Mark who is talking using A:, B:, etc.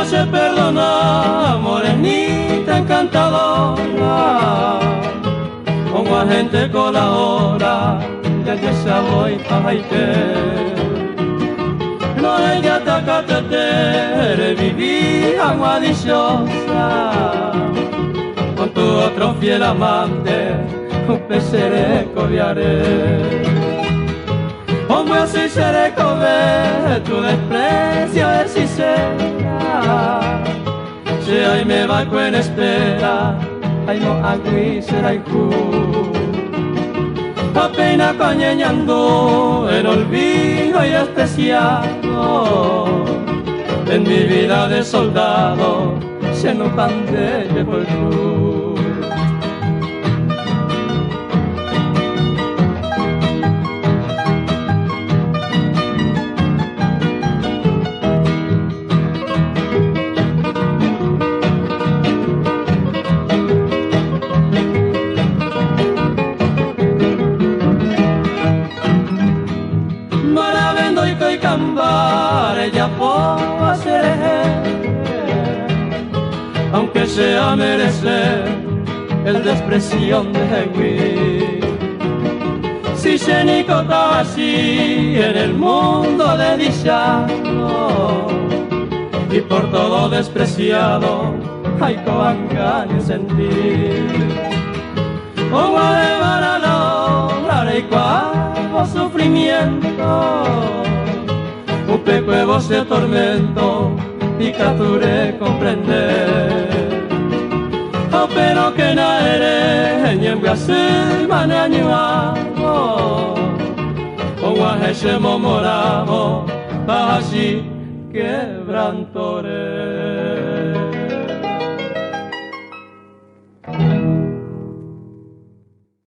A: Se perdona, morenita encantadora, como a gente colabora, desde esa voy a Haití. No hay que atacarte, viví agua dichosa, con tu otro fiel amante, un peceré cobiaré. Como así seré comer tu desprecio es sincera. Si hoy me va en espera, ay no agui será iku. Apenas cañeñando en olvido y despreciado. En mi vida de soldado, se no cante de por tú. Y cambar ella puedo hacer, aunque sea merecer el desprecio de mí. Si se nicota así en el mundo de dichado y por todo despreciado hay coanganes sentir. Como de van a lograr y cuál sufrimiento, un pecuevo se tormento y capturé comprender. Oh, pero que na eres en Brasil manañuamo, o guajese momoramo, así quebrantore.